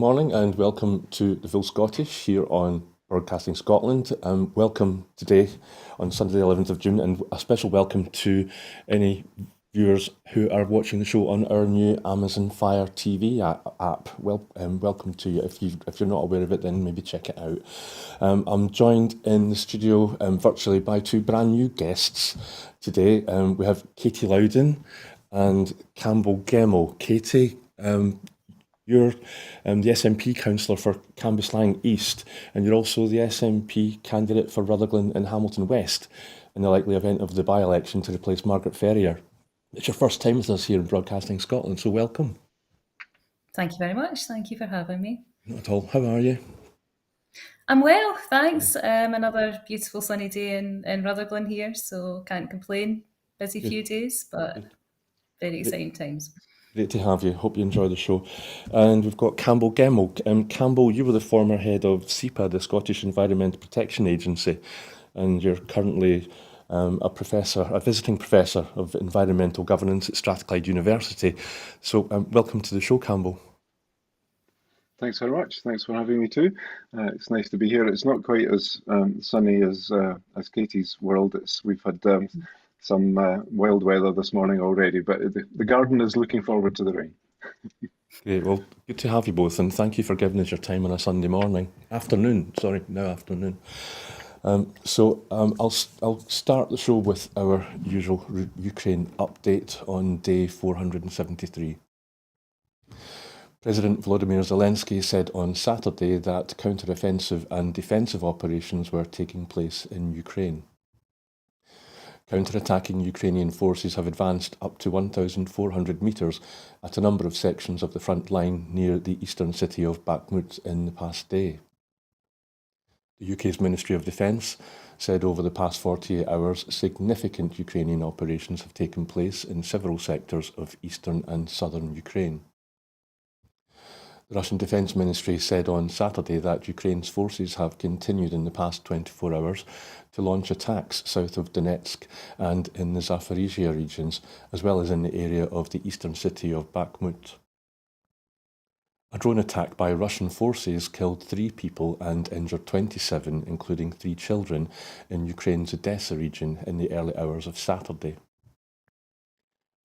morning and welcome to the Full Scottish here on Broadcasting Scotland. Welcome today on Sunday the 11th of June, and a special welcome to any viewers who are watching the show on our new Amazon Fire TV app. Welcome to you. If you're not aware of it, then maybe check it out. I'm joined in the studio virtually by two brand new guests today. We have Katy Loudon and Campbell Gemmell. Katy, you're the SNP councillor for Cambuslang East, and you're also the SNP candidate for Rutherglen and Hamilton West in the likely event of the by-election to replace Margaret Ferrier. It's your first time with us here in Broadcasting Scotland, so welcome. Thank you very much. Thank you for having me. Not at all. How are you? I'm well, thanks. Another beautiful sunny day in Rutherglen here, so can't complain. Busy few days, but very exciting times. Great to have you. Hope you enjoy the show. And we've got Campbell Gemmell. Campbell, you were the former head of SEPA, the Scottish Environment Protection Agency, and you're currently a visiting professor of environmental governance at Strathclyde University. So welcome to the show, Campbell. Thanks very much. Thanks for having me too. It's nice to be here. It's not quite as sunny as Katy's world. We've had some wild weather this morning already, but the garden is looking forward to the rain. Great. Well, good to have you both, and thank you for giving us your time on a Sunday afternoon. I'll start the show with our usual Ukraine update on day 473. President Volodymyr Zelensky said on Saturday that counter-offensive and defensive operations were taking place in Ukraine. Counter-attacking Ukrainian forces have advanced up to 1,400 metres at a number of sections of the front line near the eastern city of Bakhmut in the past day. The UK's Ministry of Defence said over the past 48 hours significant Ukrainian operations have taken place in several sectors of eastern and southern Ukraine. The Russian Defence Ministry said on Saturday that Ukraine's forces have continued in the past 24 hours to launch attacks south of Donetsk and in the Zaporizhia regions, as well as in the area of the eastern city of Bakhmut. A drone attack by Russian forces killed 3 people and injured 27, including 3 children, in Ukraine's Odessa region in the early hours of Saturday.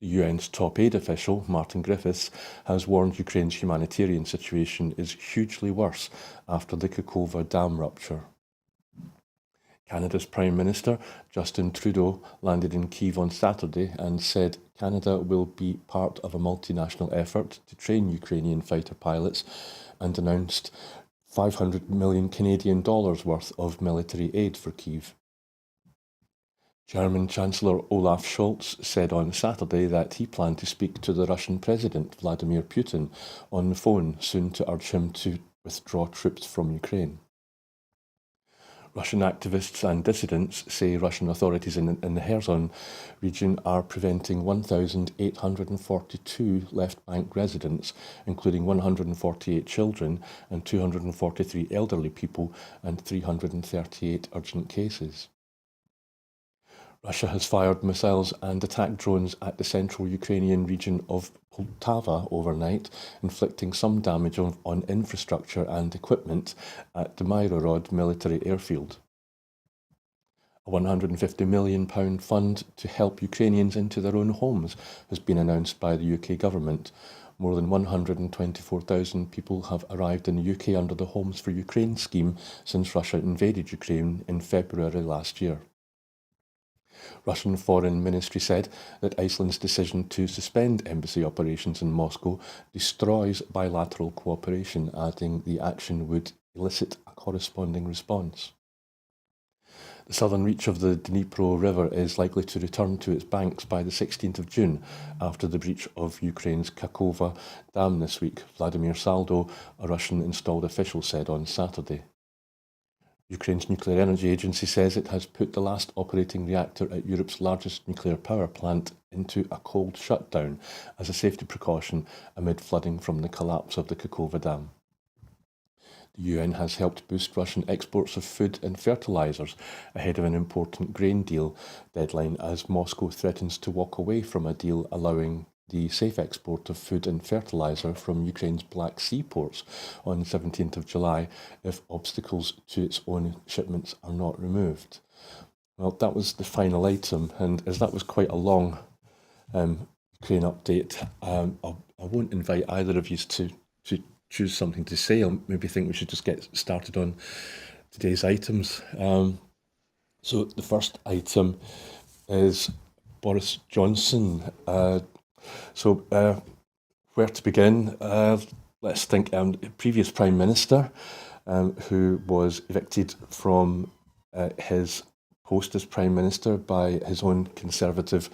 The UN's top aid official, Martin Griffiths, has warned Ukraine's humanitarian situation is hugely worse after the Kakova dam rupture. Canada's Prime Minister, Justin Trudeau, landed in Kyiv on Saturday and said Canada will be part of a multinational effort to train Ukrainian fighter pilots, and announced $500 million Canadian worth of military aid for Kyiv. German Chancellor Olaf Scholz said on Saturday that he planned to speak to the Russian President Vladimir Putin on the phone soon to urge him to withdraw troops from Ukraine. Russian activists and dissidents say Russian authorities in the Kherson region are preventing 1,842 left bank residents, including 148 children and 243 elderly people and 338 urgent cases. Russia has fired missiles and attack drones at the central Ukrainian region of Poltava overnight, inflicting some damage on infrastructure and equipment at the Myrhorod military airfield. A £150 million fund to help Ukrainians into their own homes has been announced by the UK government. More than 124,000 people have arrived in the UK under the Homes for Ukraine scheme since Russia invaded Ukraine in February last year. Russian Foreign Ministry said that Iceland's decision to suspend embassy operations in Moscow destroys bilateral cooperation, adding the action would elicit a corresponding response. The southern reach of the Dnipro River is likely to return to its banks by the 16th of June after the breach of Ukraine's Kakova dam this week, Vladimir Saldo, a Russian-installed official, said on Saturday. Ukraine's nuclear energy agency says it has put the last operating reactor at Europe's largest nuclear power plant into a cold shutdown as a safety precaution amid flooding from the collapse of the Kakova dam. The UN has helped boost Russian exports of food and fertilisers ahead of an important grain deal deadline as Moscow threatens to walk away from a deal allowing the safe export of food and fertiliser from Ukraine's Black Sea ports on the 17th of July if obstacles to its own shipments are not removed. Well, that was the final item, and as that was quite a long Ukraine update, I won't invite either of you to choose something to say. I maybe think we should just get started on today's items. So the first item is Boris Johnson. Where to begin? Let's think. Previous Prime Minister, who was evicted from his post as Prime Minister by his own Conservative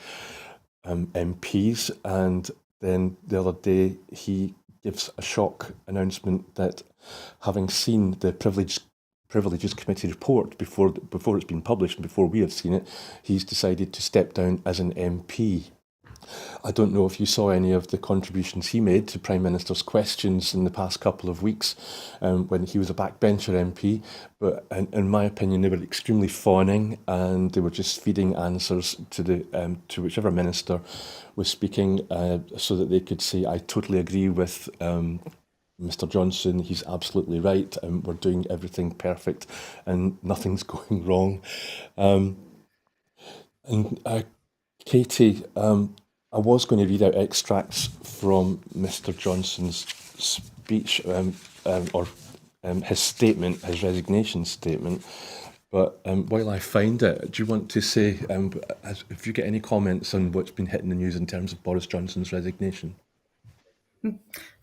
MPs, and then the other day he gives a shock announcement that, having seen the Privileges Committee report before it's been published and before we have seen it, he's decided to step down as an MP. I don't know if you saw any of the contributions he made to Prime Minister's questions in the past couple of weeks when he was a backbencher MP, but in my opinion they were extremely fawning, and they were just feeding answers to whichever minister was speaking so that they could say, I totally agree with Mr Johnson, he's absolutely right, we're doing everything perfect and nothing's going wrong. Katy, I was going to read out extracts from Mr Johnson's speech or his statement, his resignation statement, but while I find it, do you want to say, if you get any comments on what's been hitting the news in terms of Boris Johnson's resignation?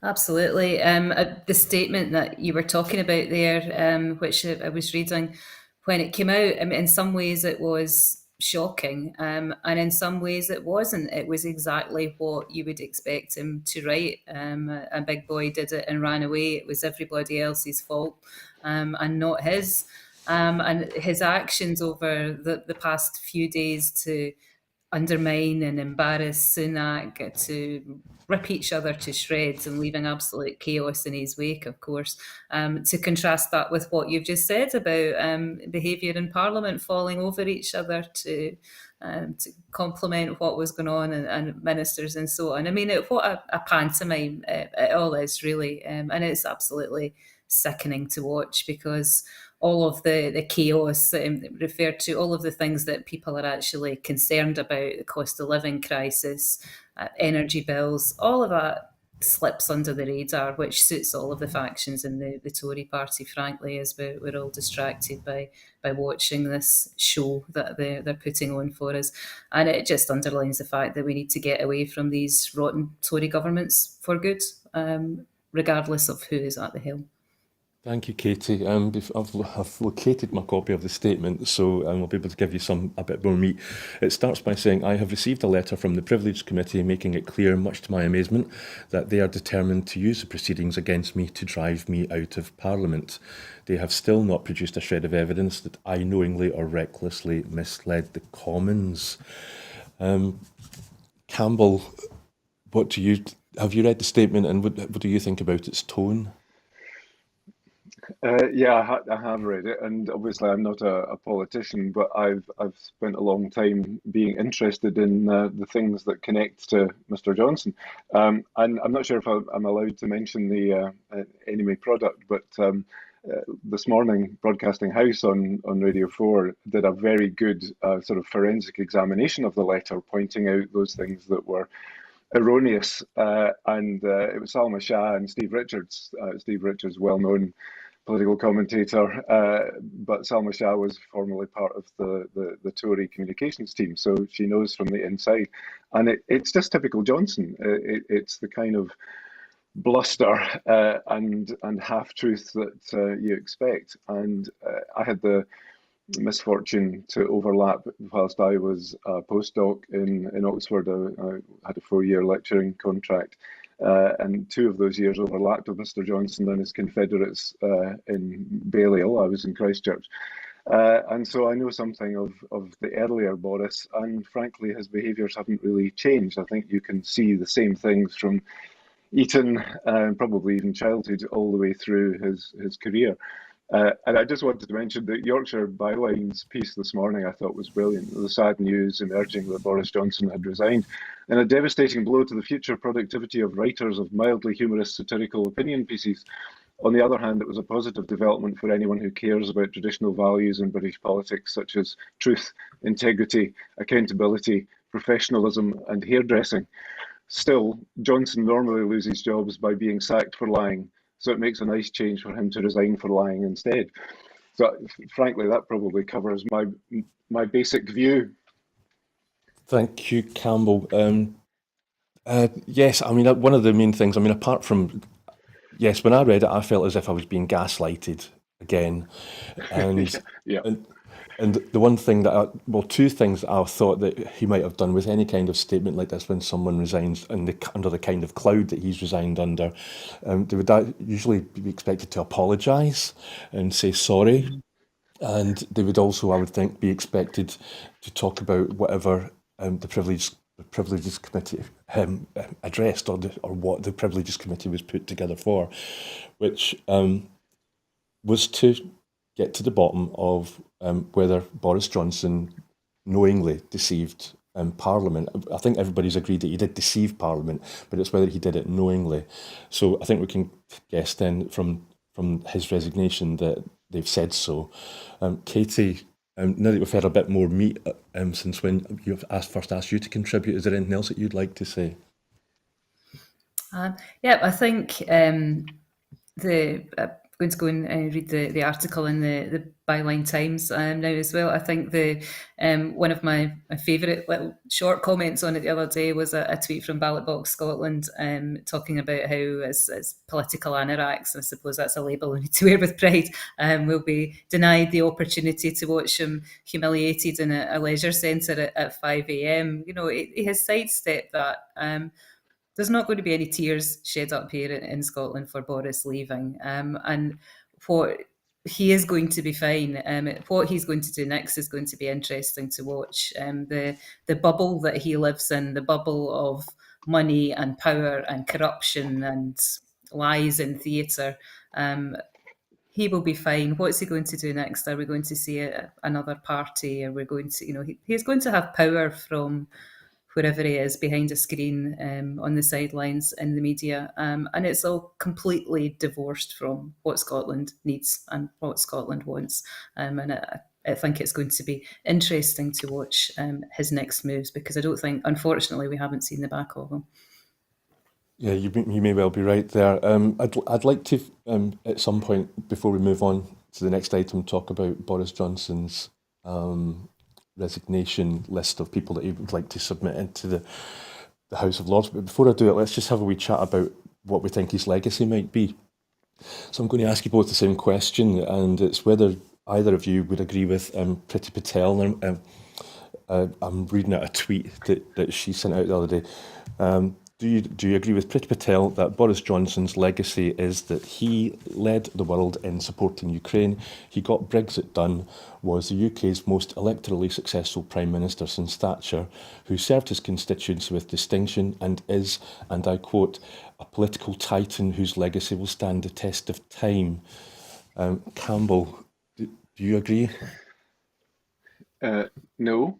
Absolutely. The statement that you were talking about there, which I was reading when it came out, I mean, in some ways it was shocking, and in some ways it wasn't. It was exactly what you would expect him to write. A big boy did it and ran away. It was everybody else's fault and not his. And his actions over the past few days to undermine and embarrass Sunak, to rip each other to shreds and leaving absolute chaos in his wake, of course. To contrast that with what you've just said about behaviour in Parliament, falling over each other to compliment what was going on and ministers and so on. I mean, what a pantomime it all is, really. And it's absolutely sickening to watch, because all of the chaos referred to, all of the things that people are actually concerned about, the cost of living crisis, energy bills, all of that slips under the radar, which suits all of the factions in the Tory party, frankly, as we're all distracted by watching this show that they're putting on for us. And it just underlines the fact that we need to get away from these rotten Tory governments for good, regardless of who is at the helm. Thank you, Katy. I've located my copy of the statement, so I'll be able to give you a bit more meat. It starts by saying, I have received a letter from the Privileges Committee making it clear, much to my amazement, that they are determined to use the proceedings against me to drive me out of Parliament. They have still not produced a shred of evidence that I knowingly or recklessly misled the Commons. Campbell, have you read the statement, and what do you think about its tone? Yeah, I have read it, and obviously I'm not a politician, but I've spent a long time being interested in the things that connect to Mr. Johnson. And I'm not sure if I'm allowed to mention the enemy product, but this morning, Broadcasting House on Radio 4 did a very good sort of forensic examination of the letter, pointing out those things that were erroneous. And it was Salma Shah and Steve Richards. Steve Richards, well-known political commentator, but Salma Shah was formerly part of the Tory communications team, so she knows from the inside. And it's just typical Johnson. It's the kind of bluster and half-truth that you expect. And I had the misfortune to overlap whilst I was a postdoc in Oxford. I had a 4-year lecturing contract. And 2 of those years overlapped with Mr. Johnson and his Confederates in Balliol. I was in Christchurch. And so I know something of the earlier Boris, and frankly, his behaviours haven't really changed. I think you can see the same things from Eton, probably even childhood, all the way through his career. And I just wanted to mention the Yorkshire Bylines piece this morning I thought was brilliant. The sad news emerging that Boris Johnson had resigned. In a devastating blow to the future productivity of writers of mildly humorous satirical opinion pieces. On the other hand, it was a positive development for anyone who cares about traditional values in British politics, such as truth, integrity, accountability, professionalism, and hairdressing. Still, Johnson normally loses jobs by being sacked for lying, so it makes a nice change for him to resign for lying instead. So, frankly, that probably covers my basic view. Thank you, Campbell. Yes, I mean, one of the main things, I mean, apart from, yes, when I read it, I felt as if I was being gaslighted again. And, Yeah. and, and the one thing well, two things that I thought that he might have done with any kind of statement like this when someone resigns under the kind of cloud that he's resigned under, they would usually be expected to apologise and say sorry. And they would also, I would think, be expected to talk about whatever the Privileges Committee addressed, or what the Privileges Committee was put together for, which was to get to the bottom of whether Boris Johnson knowingly deceived Parliament. I think everybody's agreed that he did deceive Parliament, but it's whether he did it knowingly. So I think we can guess then from his resignation that they've said so. Katy, now that we've had a bit more meat since when you first asked you to contribute, is there anything else that you'd like to say? Yeah, I think I'm going to go and read the article in the Byline Times now as well. I think one of my favourite little short comments on it the other day was a tweet from Ballot Box Scotland talking about how as political anoraks, I suppose that's a label we need to wear with pride, will be denied the opportunity to watch him humiliated in a leisure centre at 5 a.m. You know, he has sidestepped that. There's not going to be any tears shed up here in Scotland for Boris leaving. And what he is going to be fine. What he's going to do next is going to be interesting to watch. The bubble that he lives in, the bubble of money and power and corruption and lies in theatre, he will be fine. What's he going to do next? Are we going to see another party? Are we going to, he's going to have power from wherever he is, behind a screen, on the sidelines, in the media. And it's all completely divorced from what Scotland needs and what Scotland wants. And I think it's going to be interesting to watch his next moves, because I don't think, unfortunately, we haven't seen the back of him. Yeah, you may well be right there. I'd like to, at some point, before we move on to the next item, talk about Boris Johnson's resignation list of people that he would like to submit into the House of Lords. But before I do it, let's just have a wee chat about what we think his legacy might be. So I'm going to ask you both the same question, and it's whether either of you would agree with Priti Patel. I'm reading out a tweet that she sent out the other day. Do you agree with Priti Patel that Boris Johnson's legacy is that he led the world in supporting Ukraine, he got Brexit done, was the UK's most electorally successful Prime Minister since Thatcher, who served his constituency with distinction and is, and I quote, a political titan whose legacy will stand the test of time? Campbell, do you agree? No.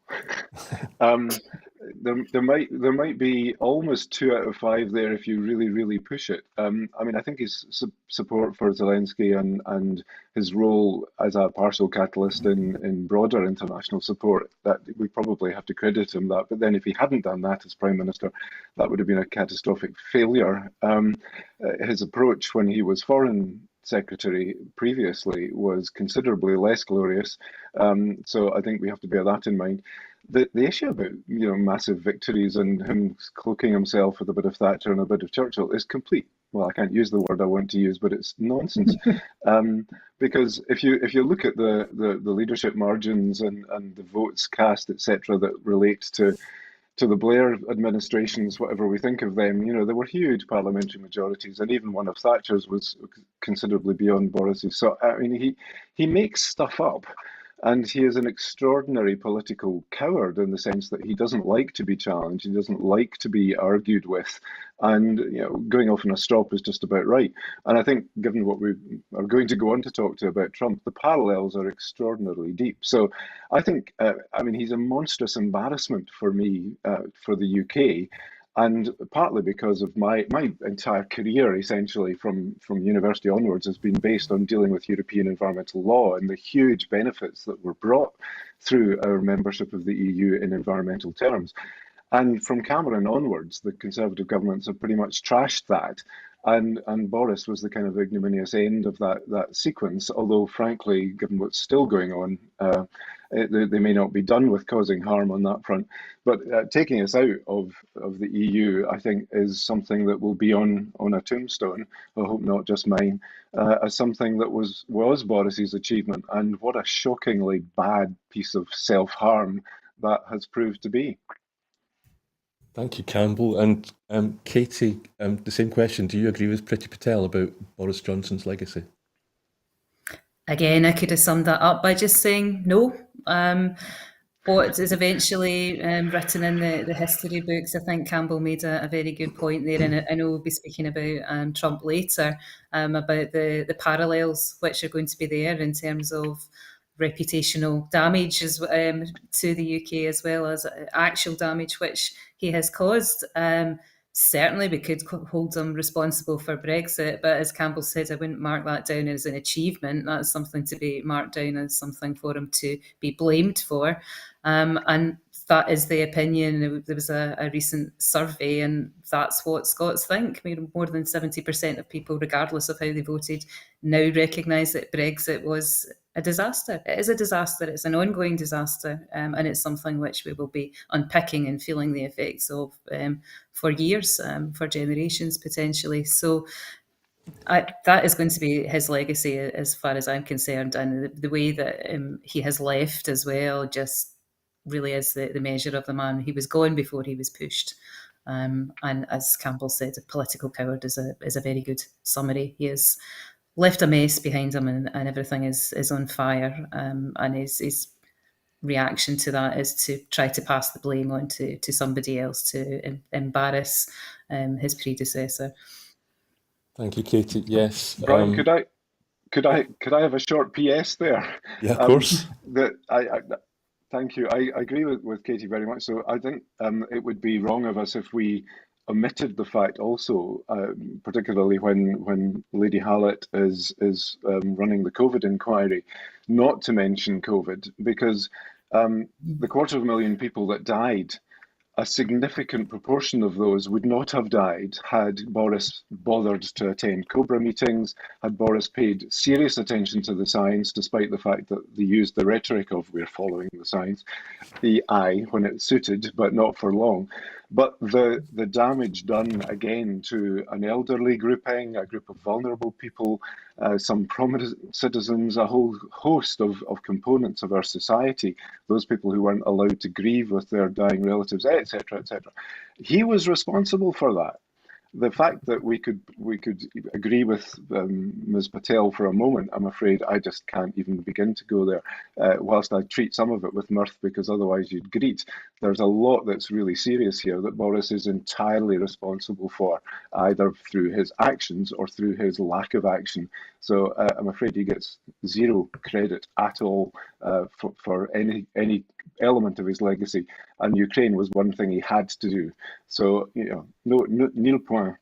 There might be almost 2 out of 5 there if you really push it. I mean, I think his support for Zelensky and his role as a partial catalyst in broader international support, that we probably have to credit him that. But then if he hadn't done that as Prime Minister, that would have been a catastrophic failure. His approach when he was Foreign Secretary previously was considerably less glorious. So I think we have to bear that in mind. The issue about massive victories and him cloaking himself with a bit of Thatcher and a bit of Churchill is complete. Well, I can't use the word I want to use, but it's nonsense. Because if you look at the leadership margins and the votes cast, etc., that relate to the Blair administrations, whatever we think of them, there were huge parliamentary majorities, and even one of Thatcher's was considerably beyond Boris's. So I mean, he makes stuff up. And he is an extraordinary political coward in the sense that he doesn't like to be challenged, he doesn't like to be argued with, and going off on a strop is just about right. And I think, given what we are going to go on to talk to about Trump, the parallels are extraordinarily deep. So I think, he's a monstrous embarrassment for me, for the UK. And partly because of my entire career, essentially from university onwards, has been based on dealing with European environmental law and the huge benefits that were brought through our membership of the EU in environmental terms. And from Cameron onwards, the Conservative governments have pretty much trashed that. And Boris was the kind of ignominious end of that sequence, although frankly, given what's still going on, they may not be done with causing harm on that front. But taking us out of the EU, I think, is something that will be on a tombstone, I hope not just mine, as something that was Boris's achievement. And what a shockingly bad piece of self-harm that has proved to be. Thank you, Campbell. And Katy, the same question. Do you agree with Priti Patel about Boris Johnson's legacy? Again, I could have summed that up by just saying no. What is eventually written in the history books, I think Campbell made a very good point there, and I know we'll be speaking about Trump later, about the parallels which are going to be there in terms of reputational damage to the UK, as well as actual damage which he has caused. Certainly we could hold him responsible for Brexit, but as Campbell said, I wouldn't mark that down as an achievement. That's something to be marked down as something for him to be blamed for. And that is the opinion. There was a recent survey, and that's what Scots think. I mean, more than 70% of people, regardless of how they voted, now recognise that Brexit was a disaster. It is a disaster. It's an ongoing disaster, and it's something which we will be unpicking and feeling the effects of for years, for generations potentially. So that is going to be his legacy as far as I'm concerned, and the way that he has left as well just really is the measure of the man. He was gone before he was pushed. And as Campbell said, a political coward is a very good summary. He has left a mess behind him, and everything is on fire. And his reaction to that is to try to pass the blame on to somebody else, to embarrass his predecessor. Thank you, Katy. Yes. Brian, could I have a short PS there? Yeah, of course. Thank you. I agree with Katy very much. So I think it would be wrong of us if we omitted the fact also, particularly when Lady Hallett is running the COVID inquiry, not to mention COVID, because the 250,000 people that died, a significant proportion of those would not have died had Boris bothered to attend Cobra meetings, had Boris paid serious attention to the science, despite the fact that they used the rhetoric of "we're following the science," the "I" when it suited, but not for long. But the damage done again to an elderly grouping, a group of vulnerable people, some prominent citizens, a whole host of components of our society, those people who weren't allowed to grieve with their dying relatives, etc., etc. He was responsible for that. The fact that we could agree with Ms. Patel for a moment, I'm afraid I just can't even begin to go there, whilst I treat some of it with mirth because otherwise you'd greet. There's a lot that's really serious here that Boris is entirely responsible for, either through his actions or through his lack of action. So I'm afraid he gets zero credit at all for any element of his legacy. And Ukraine was one thing he had to do. So, nil point.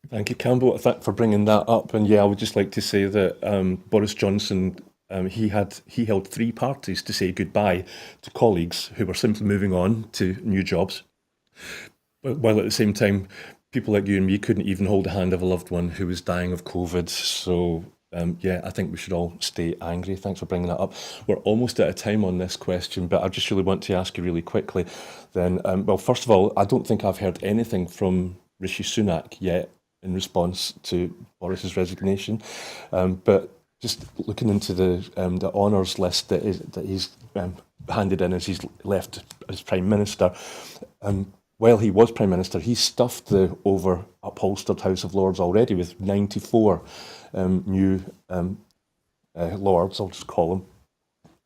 Thank you, Campbell, for bringing that up. And yeah, I would just like to say that Boris Johnson, he held 3 parties to say goodbye to colleagues who were simply moving on to new jobs, while at the same time, people like you and me couldn't even hold the hand of a loved one who was dying of COVID. So yeah, I think we should all stay angry. Thanks for bringing that up. We're almost out of time on this question, but I just really want to ask you really quickly then. Well, first of all, I don't think I've heard anything from Rishi Sunak yet in response to Boris's resignation. But just looking into the honours list that he's handed in as he's left as Prime Minister, while he was Prime Minister, he stuffed the over-upholstered House of Lords already with 94 new Lords, I'll just call them.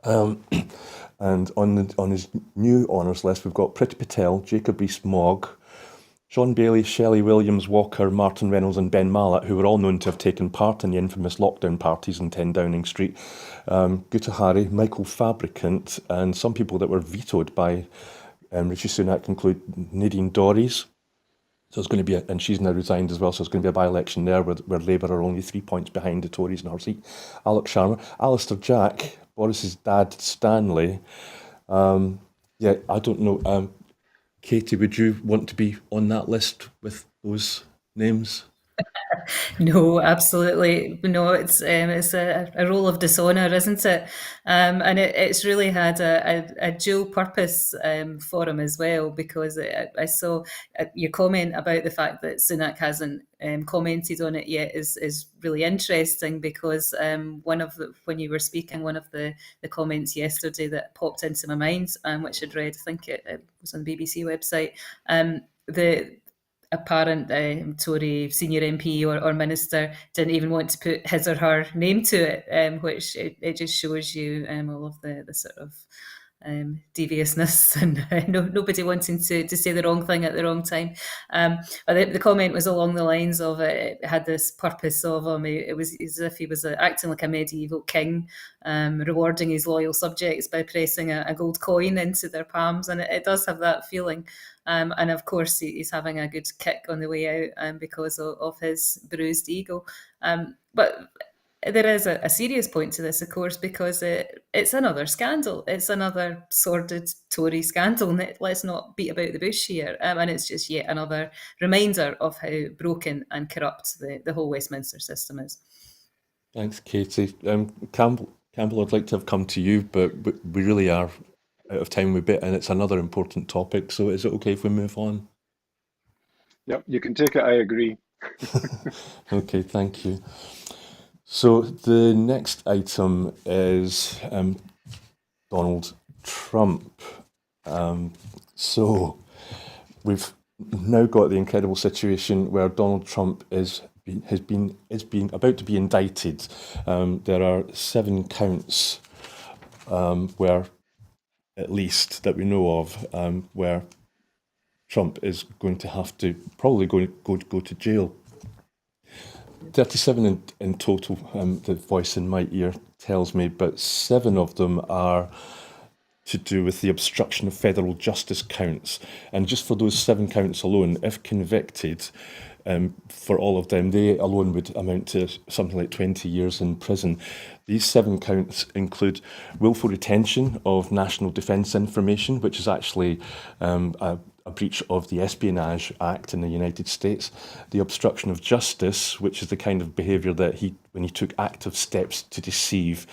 And on his new honours list, we've got Priti Patel, Jacob Rees-Mogg, Sean Bailey, Shelley Williams, Walker, Martin Reynolds and Ben Mallet, who were all known to have taken part in the infamous lockdown parties in 10 Downing Street, Guta Hari, Michael Fabricant, and some people that were vetoed by Rishi Sunak include Nadine Dorries. So it's going to be, and she's now resigned as well, so it's going to be a by-election there where Labour are only 3 points behind the Tories in her seat. Alex Sharma, Alistair Jack, Boris's dad Stanley. Yeah, I don't know. Katy, would you want to be on that list with those names? No, absolutely no. It's a role of dishonour, isn't it? And it's really had a dual purpose for him as well, because I saw your comment about the fact that Sunak hasn't commented on it yet is really interesting, because when you were speaking, one of the comments yesterday that popped into my mind, which I'd read, I think it was on the BBC website, the apparent Tory senior MP or minister didn't even want to put his or her name to it, which it just shows you all of the sort of deviousness and nobody wanting to say the wrong thing at the wrong time. But the comment was along the lines of it had this purpose of him. It was as if he was acting like a medieval king, rewarding his loyal subjects by pressing a gold coin into their palms, and it does have that feeling. And of course, he's having a good kick on the way out because of his bruised ego. But there is a serious point to this, of course, because it's another scandal. It's another sordid Tory scandal. Let's not beat about the bush here. And it's just yet another reminder of how broken and corrupt the whole Westminster system is. Thanks, Katy. Campbell, I'd like to have come to you, but we really are out of time with bit, and it's another important topic. So is it okay if we move on? Yep, you can take it. I agree. Okay, thank you. So the next item is Donald Trump. So we've now got the incredible situation where Donald Trump is being about to be indicted. There are 7 counts where, at least that we know of, where Trump is going to have to probably go to jail. 37 in total, the voice in my ear tells me, but 7 of them are to do with the obstruction of federal justice counts. And just for those 7 counts alone, if convicted, for all of them, they alone would amount to something like 20 years in prison. These 7 counts include willful retention of national defence information, which is actually a breach of the Espionage Act in the United States, the obstruction of justice, which is the kind of behaviour that when he took active steps to deceive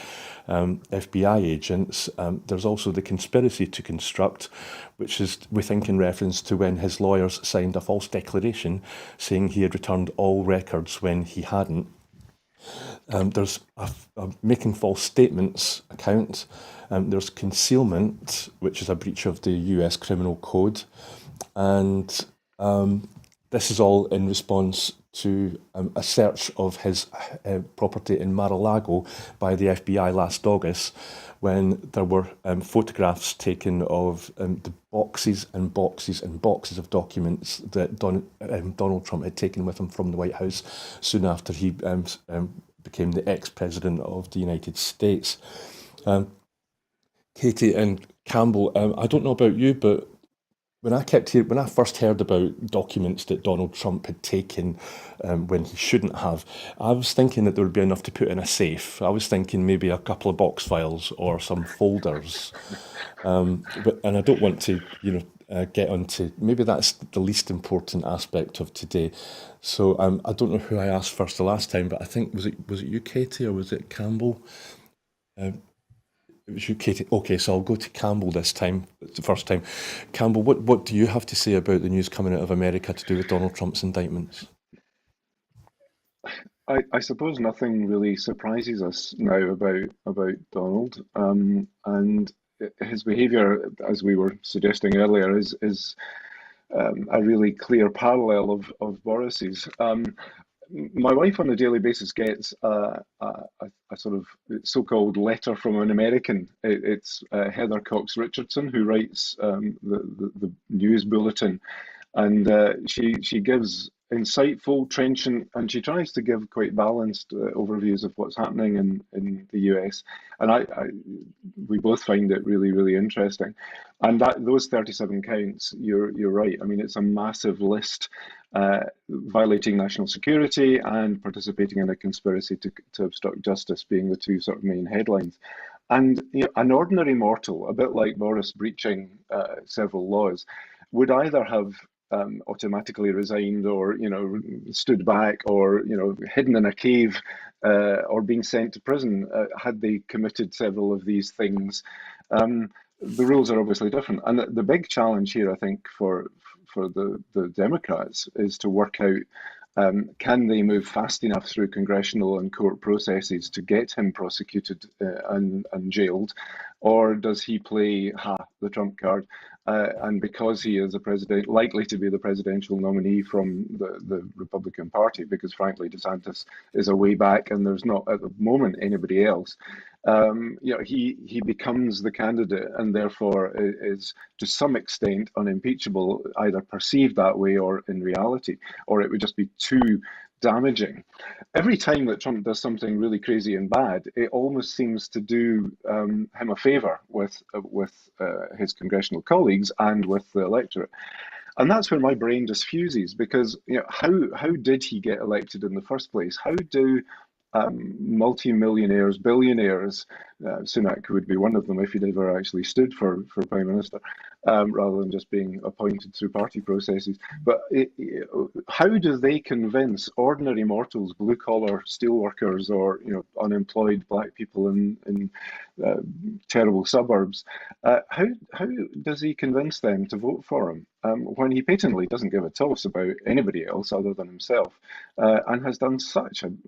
FBI agents. There's also the conspiracy to construct, which is, we think, in reference to when his lawyers signed a false declaration saying he had returned all records when he hadn't. There's a making false statements account. There's concealment, which is a breach of the US Criminal Code. And this is all in response to a search of his property in Mar-a-Lago by the FBI last August, when there were photographs taken of the boxes and boxes and boxes of documents that Donald Trump had taken with him from the White House soon after he became the ex-president of the United States. Katy and Campbell, I don't know about you, but when I first heard about documents that Donald Trump had taken when he shouldn't have, I was thinking that there would be enough to put in a safe. I was thinking maybe a couple of box files or some folders. And I don't want to, get onto, maybe that's the least important aspect of today. So I don't know who I asked first the last time, but I think, was it you, Katy, or was it Campbell? It was you, Katy. Okay, so I'll go to Campbell this time. It's the first time. Campbell, what do you have to say about the news coming out of America to do with Donald Trump's indictments? I suppose nothing really surprises us now about Donald, and his behaviour, as we were suggesting earlier, is a really clear parallel of Boris's. my wife on a daily basis gets a sort of so-called letter from an American. It's Heather Cox Richardson, who writes the news bulletin, and she gives insightful, trenchant, and she tries to give quite balanced overviews of what's happening in the US. And we both find it really, really interesting. And those 37 counts, you're right. I mean, it's a massive list, violating national security and participating in a conspiracy to obstruct justice being the two sort of main headlines. And an ordinary mortal, a bit like Boris breaching several laws, would either have automatically resigned, or stood back, or hidden in a cave, or being sent to prison had they committed several of these things. The rules are obviously different, and the big challenge here, I think, for the Democrats is to work out. Can they move fast enough through congressional and court processes to get him prosecuted and jailed, or does he play the trump card? And because he is likely to be the presidential nominee from the Republican Party, because frankly DeSantis is a way back and there's not at the moment anybody else, he becomes the candidate and therefore is to some extent unimpeachable, either perceived that way or in reality, or it would just be too damaging. Every time that Trump does something really crazy and bad, it almost seems to do him a favor with his congressional colleagues and with the electorate. And that's where my brain just fuses, because how did he get elected in the first place? How do multi-millionaires, billionaires, Sunak would be one of them if he'd ever actually stood for Prime Minister, rather than just being appointed through party processes. But how do they convince ordinary mortals, blue-collar steelworkers, or unemployed black people in terrible suburbs? How does he convince them to vote for him when he patently doesn't give a toss about anybody else other than himself, and has done such an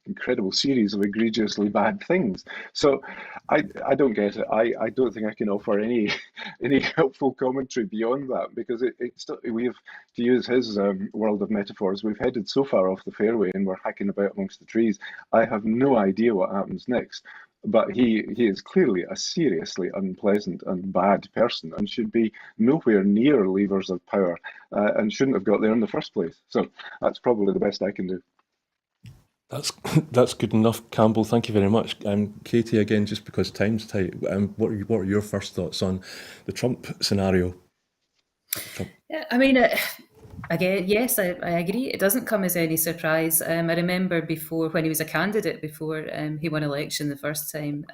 incredible series of egregiously bad things? So I don't get it. I don't think I can offer any helpful commentary beyond that, because we've, to use his world of metaphors, we've headed so far off the fairway and we're hacking about amongst the trees. I have no idea what happens next. But he is clearly a seriously unpleasant and bad person, and should be nowhere near levers of power, and shouldn't have got there in the first place. So that's probably the best I can do. That's good enough, Campbell. Thank you very much. Katy, again, just because time's tight, what are your first thoughts on the Trump scenario? Yeah, I mean, again, yes, I agree. It doesn't come as any surprise. I remember before, when he was a candidate, before he won election the first time,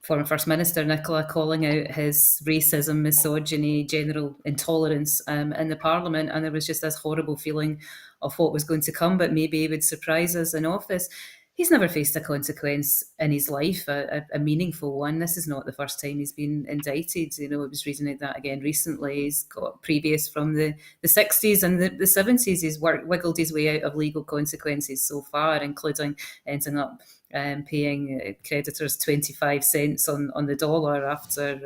former First Minister Nicola calling out his racism, misogyny, general intolerance in the Parliament, and there was just this horrible feeling of what was going to come, but maybe he would surprise us in office. He's never faced a consequence in his life, a meaningful one. This is not the first time he's been indicted. I was reading that again recently. He's got previous from the 60s and the 70s. He's wiggled his way out of legal consequences so far, including ending up paying creditors 25 cents on the dollar after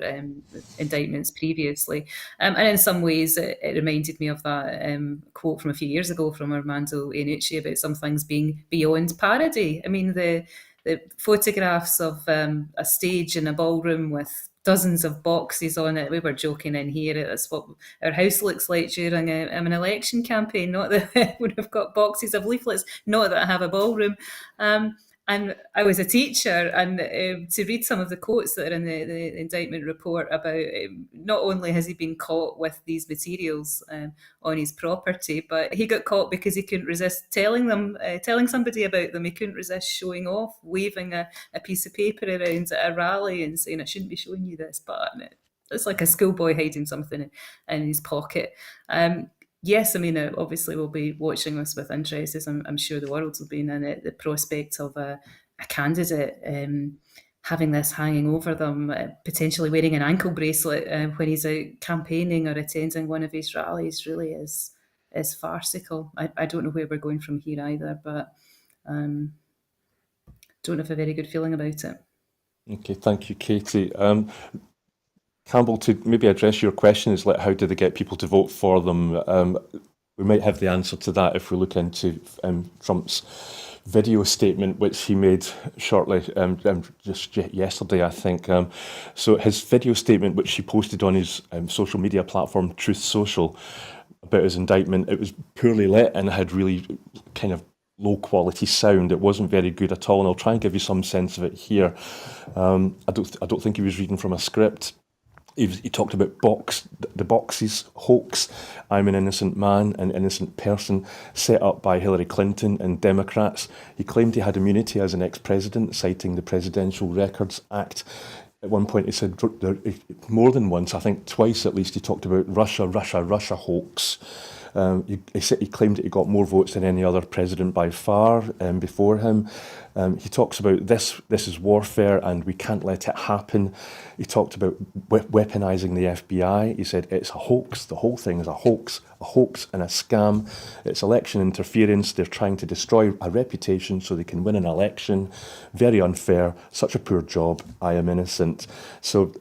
indictments previously. And in some ways, it reminded me of that quote from a few years ago from Armando Iannucci about some things being beyond parody. I mean, the photographs of a stage in a ballroom with dozens of boxes on it. We were joking in here. That's what our house looks like during an election campaign. Not that we've got boxes of leaflets, not that I have a ballroom. And I was a teacher, and to read some of the quotes that are in the indictment report about not only has he been caught with these materials on his property, but he got caught because he couldn't resist telling somebody about them. He couldn't resist showing off, waving a piece of paper around at a rally and saying, "I shouldn't be showing you this," but it's like a schoolboy hiding something in his pocket. Yes, I mean, obviously we'll be watching this with interest, as I'm sure the world will be in it. The prospect of a candidate having this hanging over them, potentially wearing an ankle bracelet when he's out campaigning or attending one of his rallies, really is farcical. I don't know where we're going from here either, but don't have a very good feeling about it. Okay, thank you, Katy. Campbell, to maybe address your question, is like, how do they get people to vote for them? we might have the answer to that if we look into Trump's video statement, which he made shortly, just yesterday, I think. So his video statement, which he posted on his social media platform, Truth Social, about his indictment, it was poorly lit and had really kind of low quality sound. It wasn't very good at all, and I'll try and give you some sense of it here. I don't think he was reading from a script. He talked about the boxes hoax. I'm an innocent man, an innocent person, set up by Hillary Clinton and Democrats. He claimed he had immunity as an ex-president, citing the Presidential Records Act. At one point, he said more than once, I think twice at least, he talked about Russia hoax. He claimed that he got more votes than any other president by far before him. He talks about this is warfare and we can't let it happen. He talked about weaponizing the FBI. He said it's a hoax. The whole thing is a hoax and a scam. It's election interference. They're trying to destroy a reputation so they can win an election. Very unfair. Such a poor job. I am innocent. So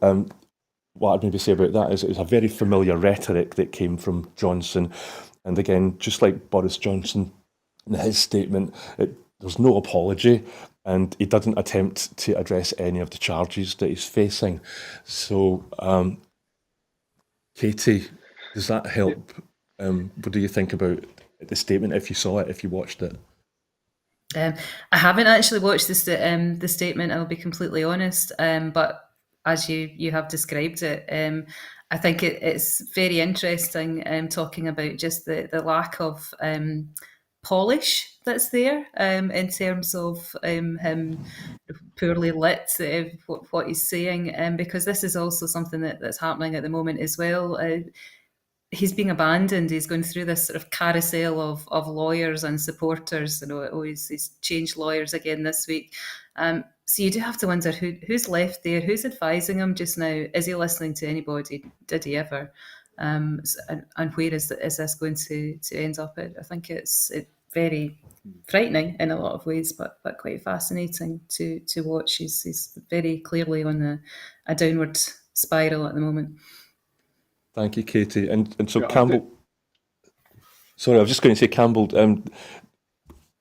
what I'd maybe say about that is it was a very familiar rhetoric that came from Johnson. And again, just like Boris Johnson in his statement, there's no apology, and he doesn't attempt to address any of the charges that he's facing. So, Katy, does that help? What do you think about the statement, if you saw it, if you watched it? I haven't actually watched the statement, I'll be completely honest, but as you have described it, I think it's very interesting talking about just the lack of polish that's there in terms of him poorly lit, what he's saying, because this is also something that's happening at the moment as well. He's being abandoned. He's going through this sort of carousel of lawyers and supporters. He's changed lawyers again this week. So you do have to wonder who's left there, who's advising him just now. Is he listening to anybody? Did he ever? And where is this going to end up? I think it's very frightening in a lot of ways, but quite fascinating to watch. He's very clearly on a downward spiral at the moment. Thank you, Katy. And so yeah, Campbell, sorry, I was just going to say, Campbell,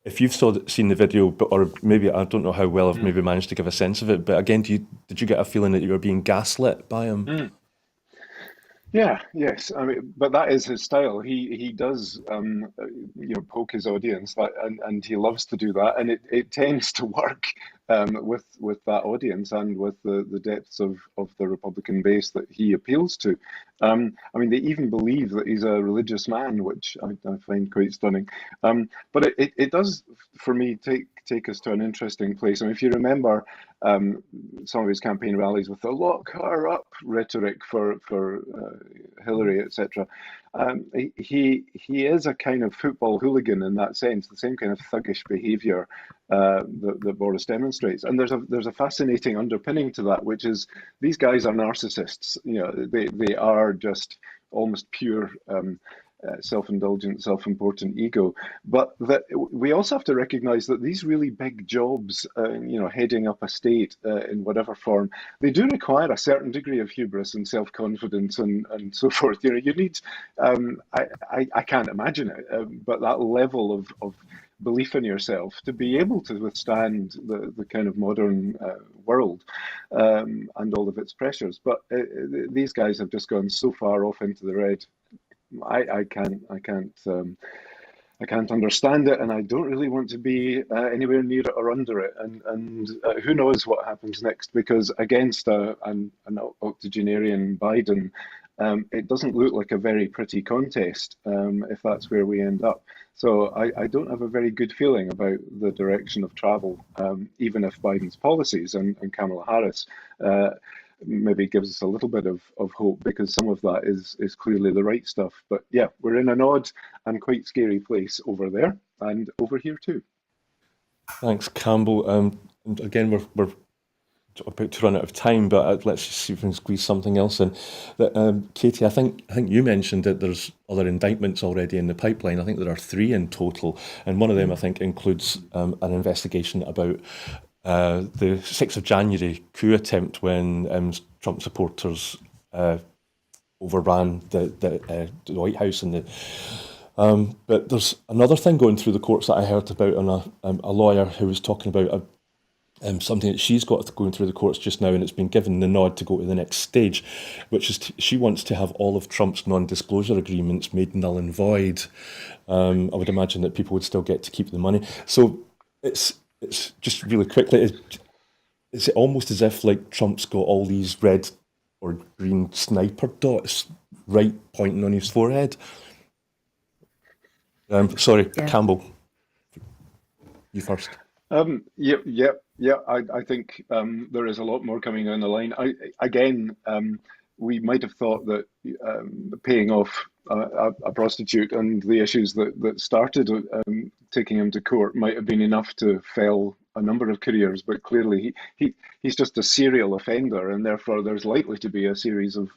if you've seen the video, or maybe, I don't know how well I've maybe managed to give a sense of it, but again, did you get a feeling that you were being gaslit by him? Yes. I mean, but that is his style. He does, poke his audience, and he loves to do that, and it tends to work with that audience and with the depths of the Republican base that he appeals to. I mean, they even believe that he's a religious man, which I find quite stunning. But it does, for me, take us to an interesting place. I mean, if you remember some of his campaign rallies with the "lock her up" rhetoric for Hillary, etc. He is a kind of football hooligan in that sense, the same kind of thuggish behaviour that Boris demonstrates. And there's a fascinating underpinning to that, which is these guys are narcissists. They are just almost pure self-indulgent, self-important ego. But that we also have to recognize that these really big jobs, heading up a state in whatever form, they do require a certain degree of hubris and self-confidence and so forth. You need, I can't imagine it, but that level of belief in yourself to be able to withstand the kind of modern world and all of its pressures. But these guys have just gone so far off into the red. I can't understand it, and I don't really want to be anywhere near it or under it. And who knows what happens next? Because against an octogenarian Biden, it doesn't look like a very pretty contest if that's where we end up. So I don't have a very good feeling about the direction of travel, even if Biden's policies and Kamala Harris maybe gives us a little bit of hope, because some of that is clearly the right stuff. But yeah, we're in an odd and quite scary place over there and over here too. Thanks, Campbell. And again, we're about to run out of time, but let's just see if we can squeeze something else in. Katy, I think you mentioned that there's other indictments already in the pipeline. I think there are 3 in total, and one of them I think includes an investigation about the 6th of January coup attempt when Trump supporters overran the White House and But there's another thing going through the courts that I heard about on a lawyer who was talking about something that she's got going through the courts just now, and it's been given the nod to go to the next stage, which is she wants to have all of Trump's non-disclosure agreements made null and void. I would imagine that people would still get to keep the money. So it's just really quickly, it's almost as if like Trump's got all these red or green sniper dots right pointing on his forehead. Sorry, Yeah. Campbell, you first. Yeah. I think there is a lot more coming down the line. We might have thought that paying off a prostitute and the issues that started taking him to court might have been enough to fell a number of careers, but clearly he's just a serial offender, and therefore there's likely to be a series of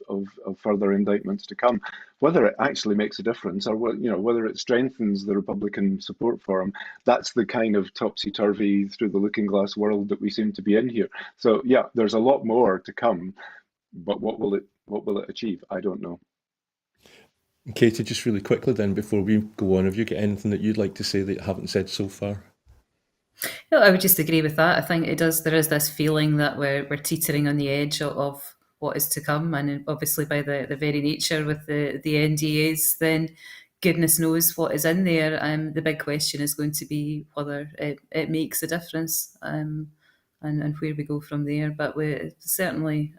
further indictments to come. Whether it actually makes a difference, or whether it strengthens the Republican support for him, that's the kind of topsy-turvy through the looking glass world that we seem to be in here. So yeah, there's a lot more to come, but what will it achieve? I don't know. Katy, just really quickly then, before we go on, have you got anything that you'd like to say that you haven't said so far? No, I would just agree with that. I think there is this feeling that we're teetering on the edge of what is to come, and obviously by the very nature with the NDAs, then goodness knows what is in there. The big question is going to be whether it makes a difference, and where we go from there. But we certainly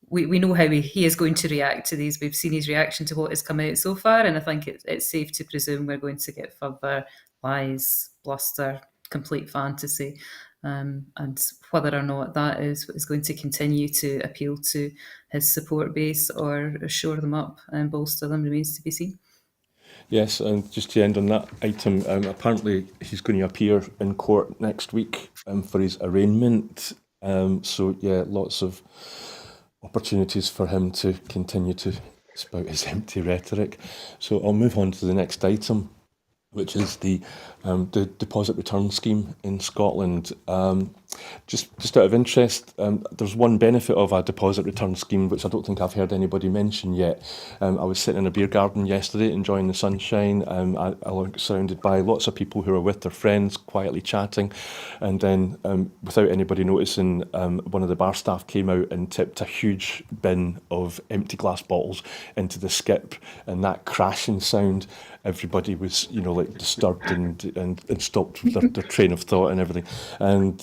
we know how he is going to react to these. We've seen his reaction to what has come out so far, and I think it's safe to presume we're going to get further lies, bluster, complete fantasy, and whether or not that is going to continue to appeal to his support base or shore them up and bolster them remains to be seen. Yes, and just to end on that item, apparently he's going to appear in court next week for his arraignment. So yeah, lots of opportunities for him to continue to spout his empty rhetoric. So I'll move on to the next item, which is the deposit return scheme in Scotland. Just out of interest, there's one benefit of a deposit return scheme, which I don't think I've heard anybody mention yet. I was sitting in a beer garden yesterday, enjoying the sunshine. I was surrounded by lots of people who are with their friends, quietly chatting. And then, without anybody noticing, one of the bar staff came out and tipped a huge bin of empty glass bottles into the skip. And that crashing sound, everybody was, like disturbed and stopped their train of thought and everything. And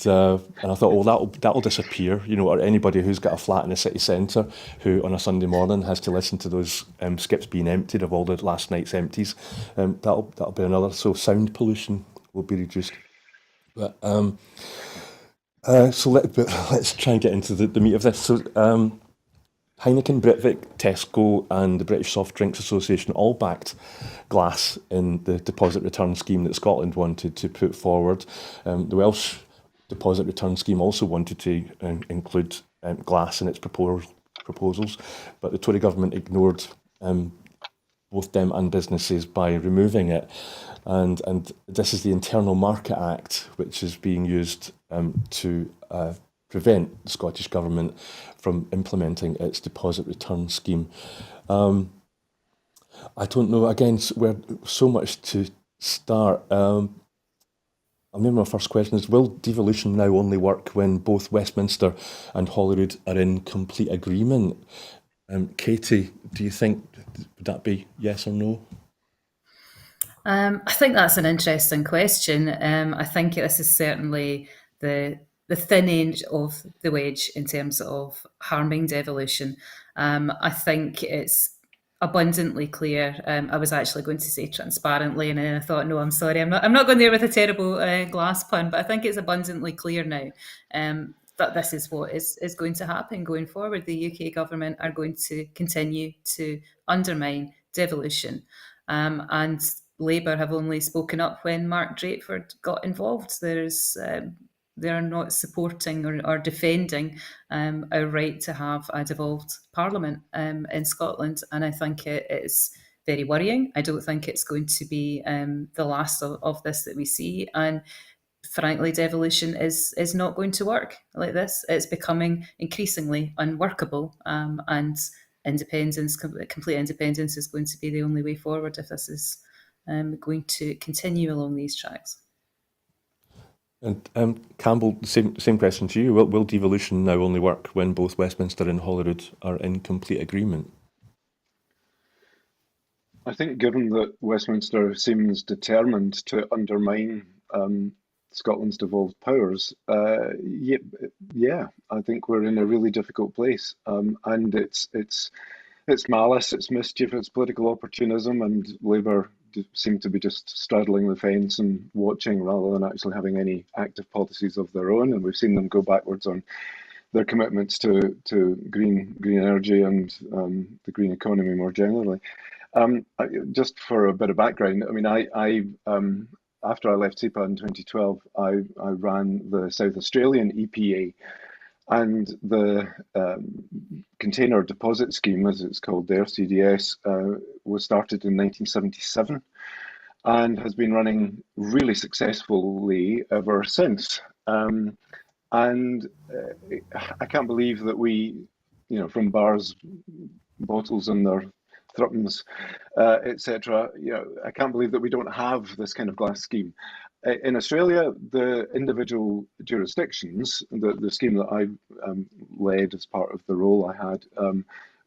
I thought, well, that'll disappear, or anybody who's got a flat in the city centre who on a Sunday morning has to listen to those skips being emptied of all the last night's empties. That'll be another. So sound pollution will be reduced. But so let's try and get into the meat of this. So Heineken, Britvic, Tesco and the British Soft Drinks Association all backed glass in the deposit return scheme that Scotland wanted to put forward. The Welsh deposit return scheme also wanted to include glass in its proposals, but the Tory government ignored both them and businesses by removing it. And this is the Internal Market Act, which is being used to prevent the Scottish Government from implementing its deposit return scheme. I don't know, again, we're so much to start. Maybe my first question is, will devolution now only work when both Westminster and Holyrood are in complete agreement? Katy, do you think, would that be yes or no? I think that's an interesting question. I think this is certainly the thin end of the wedge in terms of harming devolution. I think it's abundantly clear. I was actually going to say transparently, and then I thought, no, I'm sorry, I'm not going there with a terrible glass pun, but I think it's abundantly clear now that this is what is going to happen going forward. The UK government are going to continue to undermine devolution, and Labour have only spoken up when Mark Drakeford got involved. They're not supporting or defending our right to have a devolved parliament in Scotland, and I think it is very worrying. I don't think it's going to be the last of this that we see, and frankly, devolution is not going to work like this. It's becoming increasingly unworkable, and independence, complete independence is going to be the only way forward if this is going to continue along these tracks. And Campbell, same question to you. Will devolution now only work when both Westminster and Holyrood are in complete agreement? I think given that Westminster seems determined to undermine Scotland's devolved powers, yeah, I think we're in a really difficult place, and it's malice, it's mischief, it's political opportunism, and Labour seem to be just straddling the fence and watching rather than actually having any active policies of their own. And we've seen them go backwards on their commitments to green energy and the green economy more generally. Just for a bit of background, I mean, I after I left SEPA in 2012, I ran the South Australian EPA, and the Container Deposit Scheme, as it's called there, CDS, was started in 1977 and has been running really successfully ever since. And I can't believe that we, from bars, bottles and their threepence, etc. I can't believe that we don't have this kind of glass scheme. In Australia, the individual jurisdictions, the scheme that I led as part of the role I had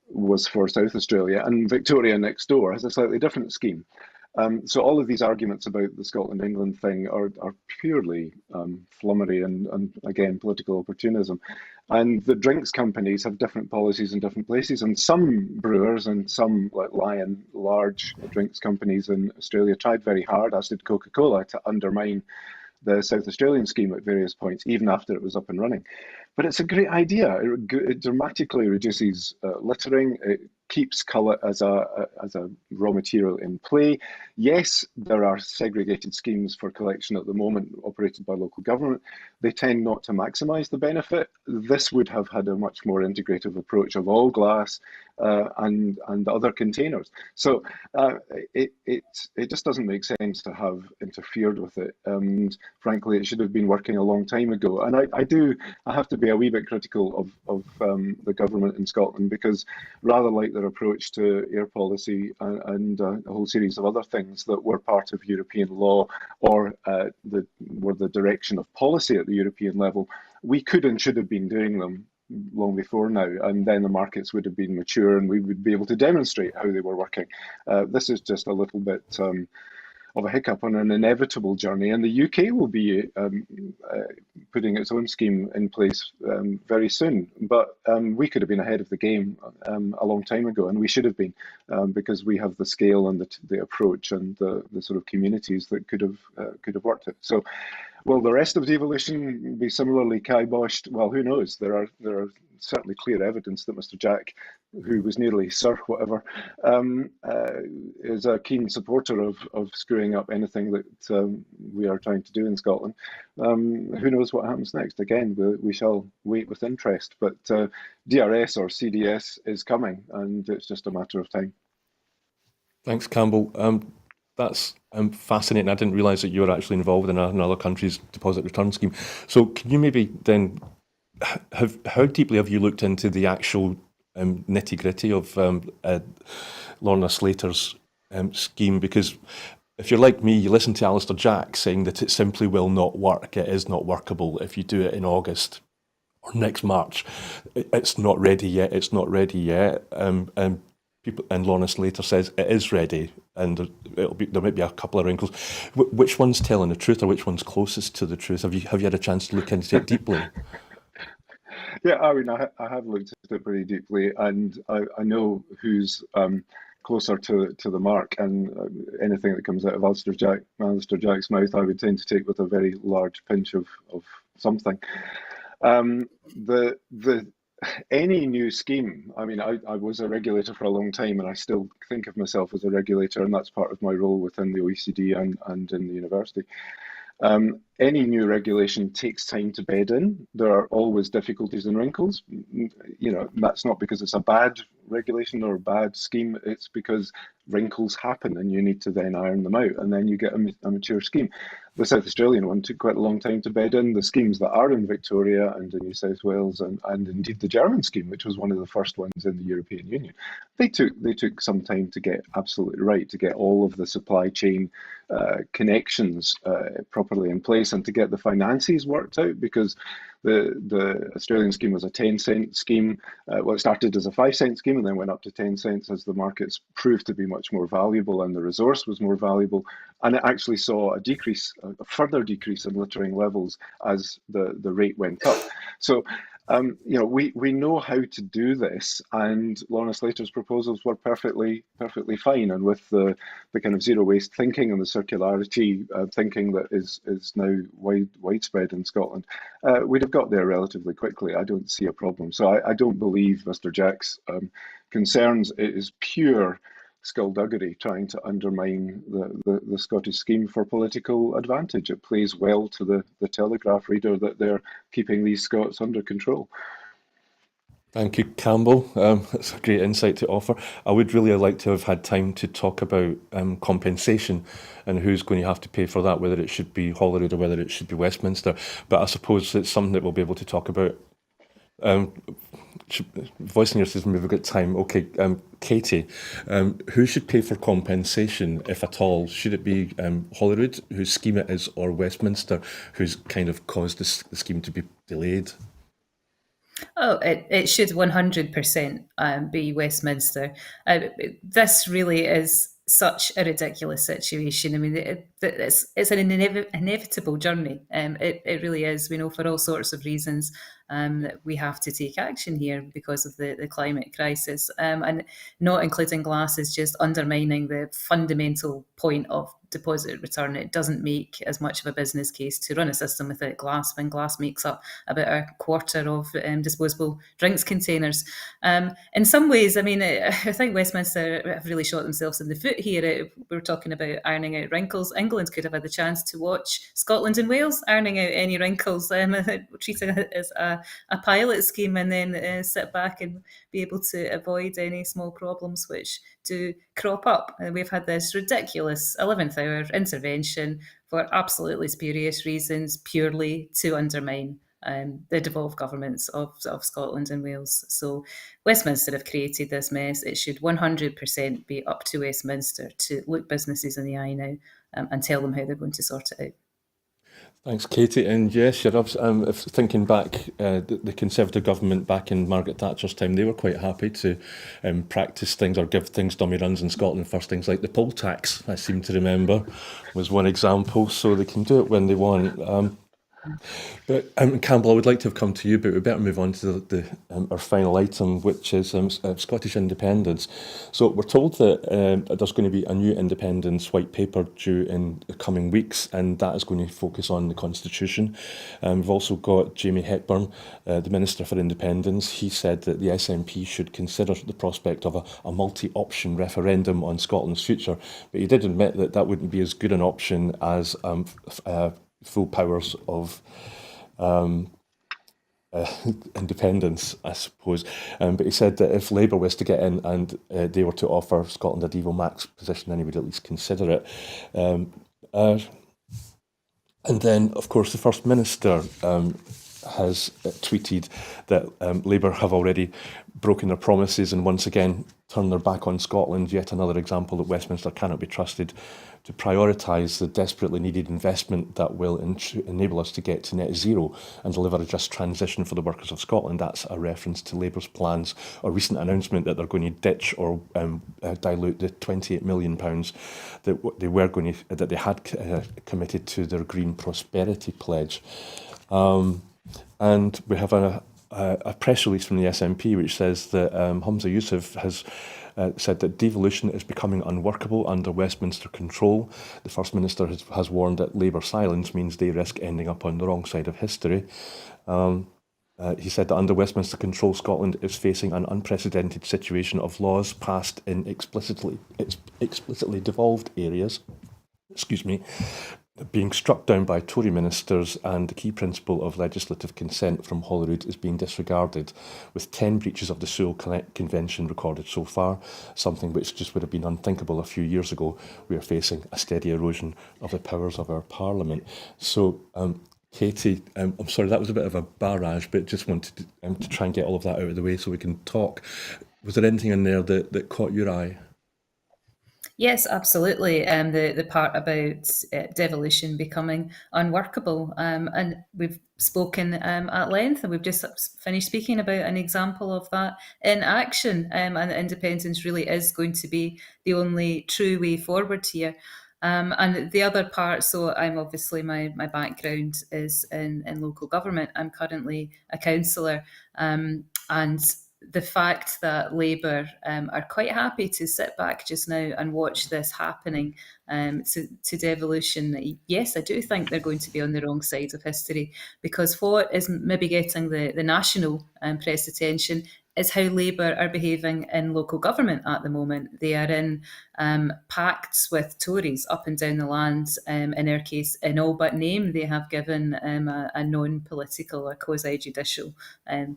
was for South Australia, and Victoria next door has a slightly different scheme. So all of these arguments about the Scotland-England thing are purely flummery and again, political opportunism. And the drinks companies have different policies in different places, and some brewers and some like Lion, large drinks companies in Australia tried very hard, as did Coca-Cola, to undermine the South Australian scheme at various points, even after it was up and running. But it's a great idea. It dramatically reduces littering. It keeps colour as a raw material in play. Yes, there are segregated schemes for collection at the moment operated by local government. They tend not to maximise the benefit. This would have had a much more integrative approach of all glass and other containers. So it just doesn't make sense to have interfered with it. And frankly, it should have been working a long time ago. And I have to be a wee bit critical of the government in Scotland, because rather like their approach to air policy and a whole series of other things that were part of European law or were the direction of policy at the European level, we could and should have been doing them long before now, and then the markets would have been mature and we would be able to demonstrate how they were working. This is just a little bit of a hiccup on an inevitable journey, and the UK will be putting its own scheme in place very soon. But we could have been ahead of the game a long time ago, and we should have been, because we have the scale and the approach and the sort of communities that could have worked it. So, will the rest of devolution be similarly kiboshed? Well, who knows? There are certainly clear evidence that Mr. Jack, who was nearly Sir whatever, is a keen supporter of screwing up anything that we are trying to do in Scotland. Who knows what happens next? Again, we shall wait with interest, but DRS or CDS is coming, and it's just a matter of time. Thanks, Campbell. That's fascinating. I didn't realise that you were actually involved in another country's deposit return scheme. So can you maybe then, how deeply have you looked into the actual nitty-gritty of Lorna Slater's scheme? Because if you're like me, you listen to Alistair Jack saying that it simply will not work. It is not workable if you do it in August or next March. It's not ready yet. It's not ready yet. And Lorna Slater says it is ready, and there might be a couple of wrinkles. Which one's telling the truth, or which one's closest to the truth? Have you had a chance to look into it deeply? Yeah, I mean, I have looked at it pretty deeply, and I know who's closer to the mark, and anything that comes out of Alistair Jack's mouth, I would tend to take with a very large pinch of something. Any new scheme, I mean, I was a regulator for a long time, and I still think of myself as a regulator, and that's part of my role within the OECD and in the university. Any new regulation takes time to bed in. There are always difficulties and wrinkles. That's not because it's a bad regulation or a bad scheme. It's because wrinkles happen and you need to then iron them out, and then you get a mature scheme. The South Australian one took quite a long time to bed in. The schemes that are in Victoria and in New South Wales, and indeed the German scheme, which was one of the first ones in the European Union, they took some time to get absolutely right, to get all of the supply chain connections properly in place, and to get the finances worked out, because the Australian scheme was a 10-cent scheme. Well, it started as a 5-cent scheme and then went up to 10 cents as the markets proved to be much more valuable and the resource was more valuable. And it actually saw a further decrease in littering levels as the rate went up. So, we know how to do this, and Lorna Slater's proposals were perfectly fine. And with the kind of zero waste thinking and the circularity thinking that is now widespread in Scotland, we'd have got there relatively quickly. I don't see a problem. So I don't believe Mr. Jack's concerns. It is pure skullduggery trying to undermine the Scottish scheme for political advantage. It plays well to the Telegraph reader that they're keeping these Scots under control. Thank you, Campbell. That's a great insight to offer. I would really like to have had time to talk about compensation and who's going to have to pay for that, whether it should be Holyrood or whether it should be Westminster. But I suppose it's something that we'll be able to talk about. Voicing says we've got time. Okay, Katy, who should pay for compensation, if at all? Should it be Holyrood, whose scheme it is, or Westminster, who's kind of caused the scheme to be delayed? Oh, it should 100% be Westminster. This really is such a ridiculous situation. I mean, it's an inevitable journey. It really is. We know for all sorts of reasons that we have to take action here because of the climate crisis. And not including glass is just undermining the fundamental point of deposit return. It doesn't make as much of a business case to run a system without glass, when glass makes up about a quarter of disposable drinks containers. In some ways, I mean, I think Westminster have really shot themselves in the foot here. We were talking about ironing out wrinkles. England could have had the chance to watch Scotland and Wales ironing out any wrinkles, treating it as a pilot scheme, and then sit back and be able to avoid any small problems which do crop up. We've had this ridiculous 11th hour intervention for absolutely spurious reasons, purely to undermine the devolved governments of Scotland and Wales. So Westminster have created this mess. It should 100% be up to Westminster to look businesses in the eye now and tell them how they're going to sort it out. Thanks, Katy. And yes, you're if thinking back, the Conservative government back in Margaret Thatcher's time, they were quite happy to practice things or give things dummy runs in Scotland first. Things like the poll tax, I seem to remember, was one example. So they can do it when they want. But Campbell, I would like to have come to you, but we better move on to our final item, which is Scottish independence. So we're told that there's going to be a new independence white paper due in the coming weeks, and that is going to focus on the Constitution. We've also got Jamie Hepburn, the Minister for Independence. He said that the SNP should consider the prospect of a multi-option referendum on Scotland's future, but he did admit that that wouldn't be as good an option as full powers of independence, I suppose. But he said that if Labour was to get in and they were to offer Scotland a devolve max position, then he would at least consider it. And then, of course, the First Minister has tweeted that Labour have already broken their promises and once again turned their back on Scotland. Yet another example that Westminster cannot be trusted to prioritise the desperately needed investment that will enable us to get to net zero and deliver a just transition for the workers of Scotland. That's a reference to Labour's plans or recent announcement that they're going to ditch or dilute the £28 million that they had committed to their Green Prosperity Pledge. And we have a press release from the SNP which says that Humza Yousaf has said that devolution is becoming unworkable under Westminster control. The First Minister has warned that Labour silence means they risk ending up on the wrong side of history. He said that under Westminster control, Scotland is facing an unprecedented situation of laws passed in explicitly devolved areas. being struck down by Tory ministers, and the key principle of legislative consent from Holyrood is being disregarded, with 10 breaches of the Sewell Convention recorded so far, something which just would have been unthinkable a few years ago. We are facing a steady erosion of the powers of our Parliament. So, Katy, I'm sorry, that was a bit of a barrage, but just wanted to try and get all of that out of the way so we can talk. Was there anything in there that caught your eye? Yes, absolutely. The part about devolution becoming unworkable, and we've spoken at length, and we've just finished speaking about an example of that in action. And independence really is going to be the only true way forward here. And the other part, so I'm obviously, my background is in local government. I'm currently a councillor, and the fact that Labour are quite happy to sit back just now and watch this happening to devolution, yes, I do think they're going to be on the wrong side of history, because what is maybe getting the national press attention is how Labour are behaving in local government at the moment. They are in pacts with Tories up and down the land. In our case, in all but name, they have given a non-political or quasi-judicial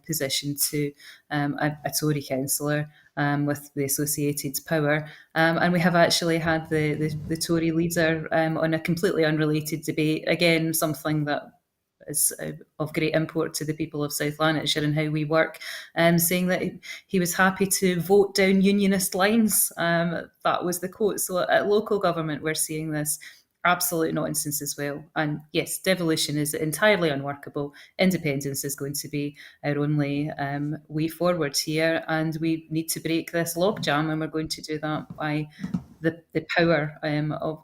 position to a Tory councillor with the associated power. And we have actually had the Tory leader on a completely unrelated debate, again, something that is of great import to the people of South Lanarkshire and how we work, saying that he was happy to vote down unionist lines. That was the quote. So at local government, we're seeing this absolute nonsense as well. And yes, devolution is entirely unworkable. Independence is going to be our only way forward here, and we need to break this logjam, and we're going to do that by the power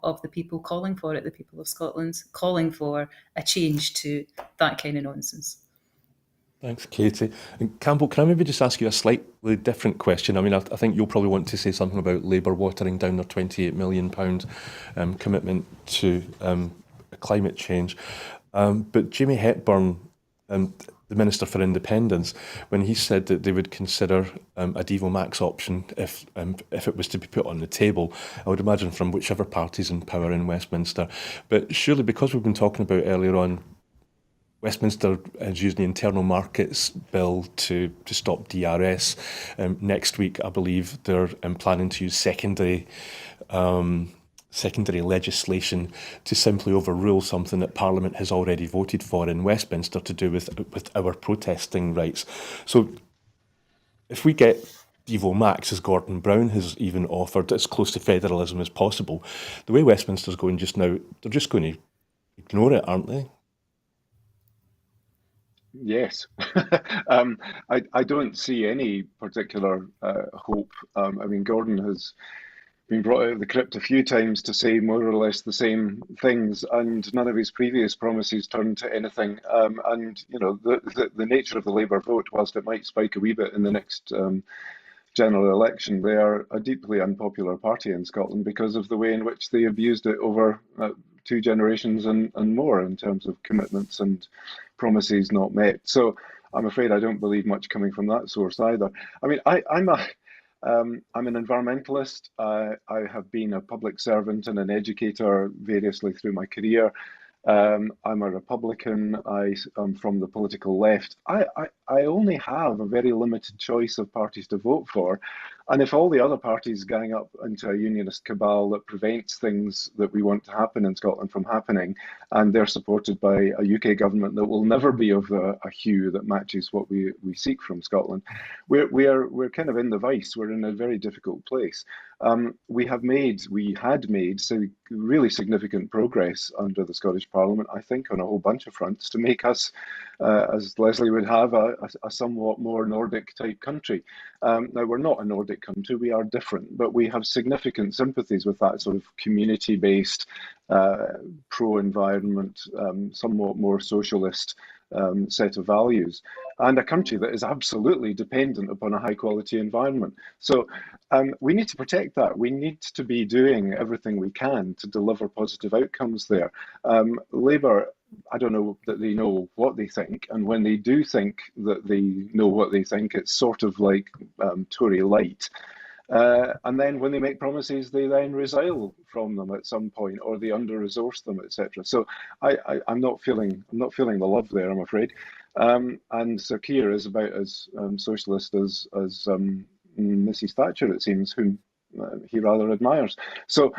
of the people calling for it, the people of Scotland calling for a change to that kind of nonsense. Thanks, Katy. And Campbell, can I maybe just ask you a slightly different question? I mean, I think you'll probably want to say something about Labour watering down their £28 million commitment to climate change. But Jamie Hepburn, the Minister for Independence, when he said that they would consider a Devo Max option if it was to be put on the table, I would imagine from whichever party's in power in Westminster. But surely, because we've been talking about earlier on, Westminster is using the Internal Markets Bill to stop DRS. Next week, I believe they're planning to use secondary legislation to simply overrule something that Parliament has already voted for in Westminster to do with our protesting rights. So if we get Devo Max, as Gordon Brown has even offered, as close to federalism as possible, the way Westminster's going just now, they're just going to ignore it, aren't they? Yes, I don't see any particular hope. I mean, Gordon has been brought out of the crypt a few times to say more or less the same things, and none of his previous promises turned to anything. And you know, the nature of the Labour vote, whilst it might spike a wee bit in the next general election, they are a deeply unpopular party in Scotland because of the way in which they abused it over 2 generations and more in terms of commitments and promises not met. So I'm afraid I don't believe much coming from that source either. I mean, I'm an environmentalist. I have been a public servant and an educator variously through my career. I'm a Republican. I am from the political left. I only have a very limited choice of parties to vote for. And if all the other parties gang up into a unionist cabal that prevents things that we want to happen in Scotland from happening, and they're supported by a UK government that will never be of a hue that matches what we seek from Scotland, we're kind of in the vice. We're in a very difficult place. We had made really significant progress under the Scottish Parliament, I think, on a whole bunch of fronts to make us, as Leslie would have, a somewhat more Nordic type country. Now, we're not a Nordic country, we are different, but we have significant sympathies with that sort of community-based, pro-environment, somewhat more socialist set of values, and a country that is absolutely dependent upon a high quality environment. So we need to protect that. We need to be doing everything we can to deliver positive outcomes there. Labour, I don't know that they know what they think, and when they do think that they know what they think, it's sort of like Tory light. And then when they make promises, they then resile from them at some point, or they under-resource them, etc. So I'm not feeling the love there, I'm afraid. And Sir Keir is about as socialist as Mrs. Thatcher, it seems, whom he rather admires. So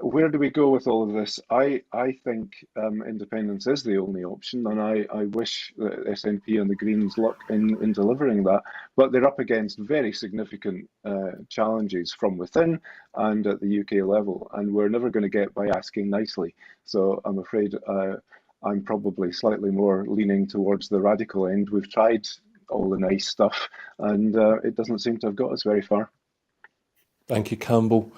where do we go with all of this? I think independence is the only option, and I wish the SNP and the Greens luck in delivering that. But they're up against very significant challenges from within and at the UK level, and we're never going to get by asking nicely. So I'm afraid I'm probably slightly more leaning towards the radical end. We've tried all the nice stuff, and it doesn't seem to have got us very far. Thank you, Campbell.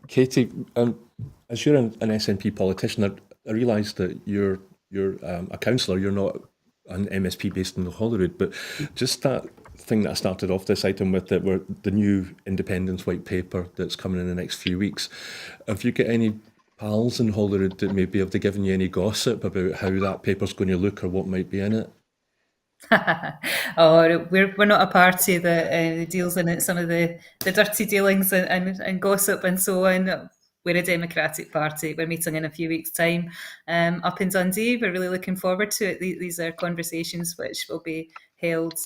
Katy, as you're an SNP politician, I realise that you're a councillor, you're not an MSP based in Holyrood, but just that thing that I started off this item with, that were the new independence white paper that's coming in the next few weeks. Have you got any pals in Holyrood that maybe have they given you any gossip about how that paper's going to look or what might be in it? Oh, we're not a party that deals in some of the dirty dealings and gossip and so on. We're a democratic party. We're meeting in a few weeks' time up in Dundee. We're really looking forward to it. These are conversations which will be held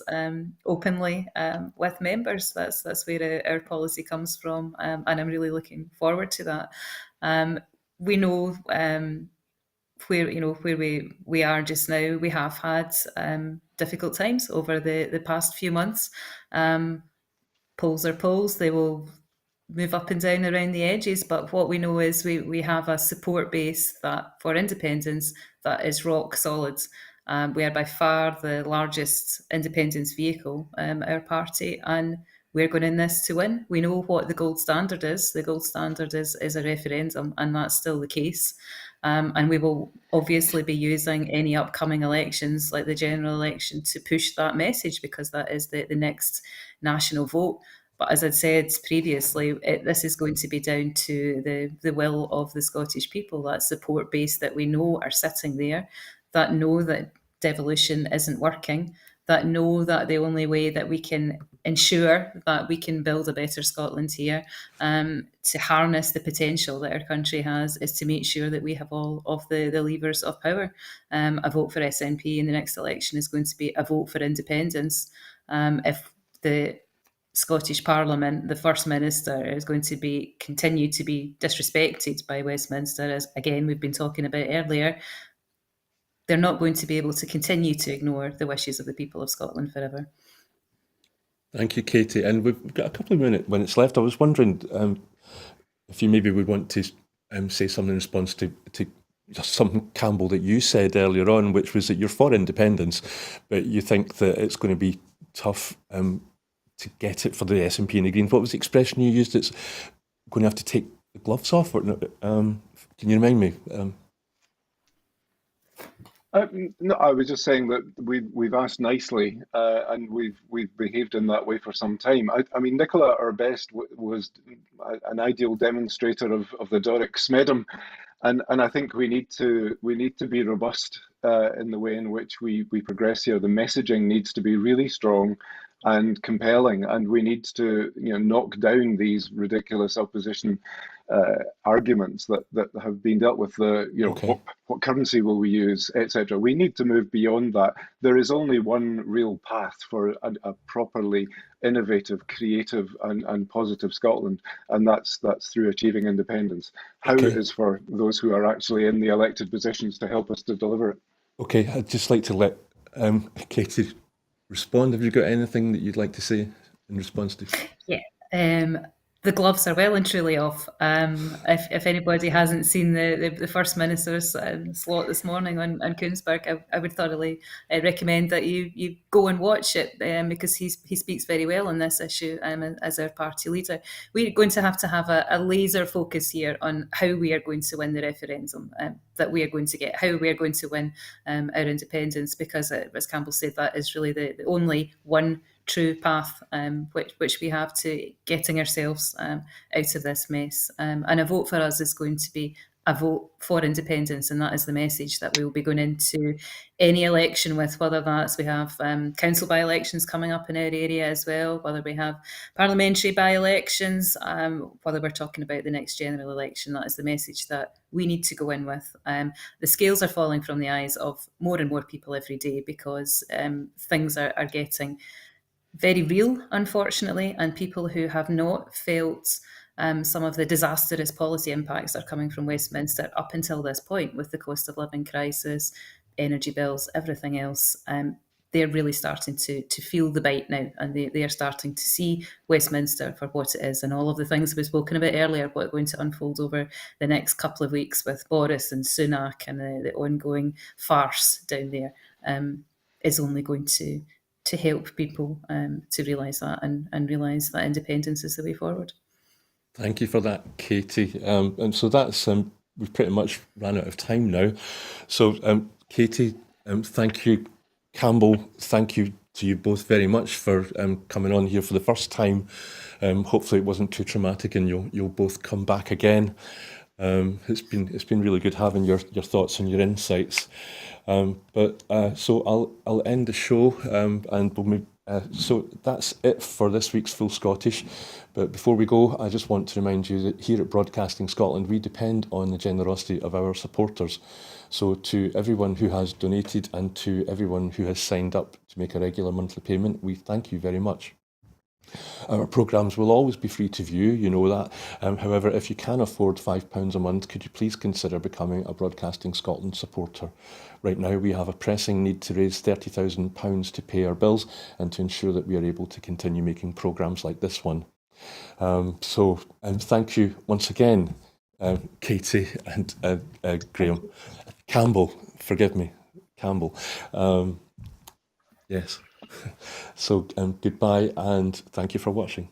openly with members. That's where our policy comes from, and I'm really looking forward to that. We know where we are just now. We have had difficult times over the past few months. Polls are polls. They will move up and down around the edges, but what we know is we have a support base that for independence that is rock solid. We are by far the largest independence vehicle, our party, and we're going in this to win. We know what the gold standard is. The gold standard is a referendum, and that's still the case. And we will obviously be using any upcoming elections, like the general election, to push that message, because that is the next national vote. But as I'd said previously, this is going to be down to the will of the Scottish people, that support base that we know are sitting there, that know that devolution isn't working, that know that the only way that we can ensure that we can build a better Scotland here, to harness the potential that our country has, is to make sure that we have all of the levers of power. A vote for SNP in the next election is going to be a vote for independence. If the Scottish Parliament, the First Minister, is going to continue to be disrespected by Westminster, as again we've been talking about earlier, they're not going to be able to continue to ignore the wishes of the people of Scotland forever. Thank you, Katy. And we've got a couple of minutes left. I was wondering if you maybe would want to say something in response to something, Campbell, that you said earlier on, which was that you're for independence, but you think that it's going to be tough to get it for the SNP and the Greens. What was the expression you used? It's going to have to take the gloves off? Or can you remind me? No, I was just saying that we've asked nicely, and we've behaved in that way for some time. I mean, Nicola at our best was an ideal demonstrator of the Doric Smedum, and I think we need to be robust in the way in which we progress here. The messaging needs to be really strong and compelling, and we need to knock down these ridiculous opposition arguments that have been dealt with. Okay. What currency will we use, etc. We need to move beyond that. There is only one real path for a properly innovative, creative, and positive Scotland, and that's through achieving independence. How it is for those who are actually in the elected positions to help us to deliver it. Okay, I'd just like to let Katy respond. Have you got anything that you'd like to say in response to? Yeah. The gloves are well and truly off. If anybody hasn't seen the First Minister's slot this morning on Koonsberg, I would thoroughly recommend that you go and watch it, because he speaks very well on this issue as our party leader. We're going to have a laser focus here on how we are going to win the referendum that we are going to get, how we are going to win our independence, because as Campbell said, that is really the only one true path which we have to getting ourselves out of this mess. And a vote for us is going to be a vote for independence, and that is the message that we will be going into any election with, whether that's we have council by-elections coming up in our area as well, whether we have parliamentary by-elections, whether we're talking about the next general election. That is the message that we need to go in with. The scales are falling from the eyes of more and more people every day, because things are getting very real, unfortunately, and people who have not felt some of the disastrous policy impacts that are coming from Westminster up until this point, with the cost of living crisis, energy bills, everything else. They're really starting to feel the bite now, and they are starting to see Westminster for what it is, and all of the things we've spoken about earlier, what are going to unfold over the next couple of weeks with Boris and Sunak and the ongoing farce down there, is only going to help people to realise that and realise that independence is the way forward. Thank you for that, Katy. And so that's we've pretty much ran out of time now. So Katy, thank you. Campbell, thank you to you both very much for coming on here for the first time. Hopefully it wasn't too traumatic, and you'll both come back again. It's been really good having your thoughts and your insights. So I'll end the show, and we'll move. So that's it for this week's Full Scottish. But before we go, I just want to remind you that here at Broadcasting Scotland, we depend on the generosity of our supporters. So to everyone who has donated and to everyone who has signed up to make a regular monthly payment, we thank you very much. Our programmes will always be free to view, you know that. However, if you can afford £5 a month, could you please consider becoming a Broadcasting Scotland supporter? Right now we have a pressing need to raise £30,000 to pay our bills and to ensure that we are able to continue making programmes like this one. So thank you once again, Katy and Graham. Campbell, forgive me, Campbell. Yes. So goodbye, and thank you for watching.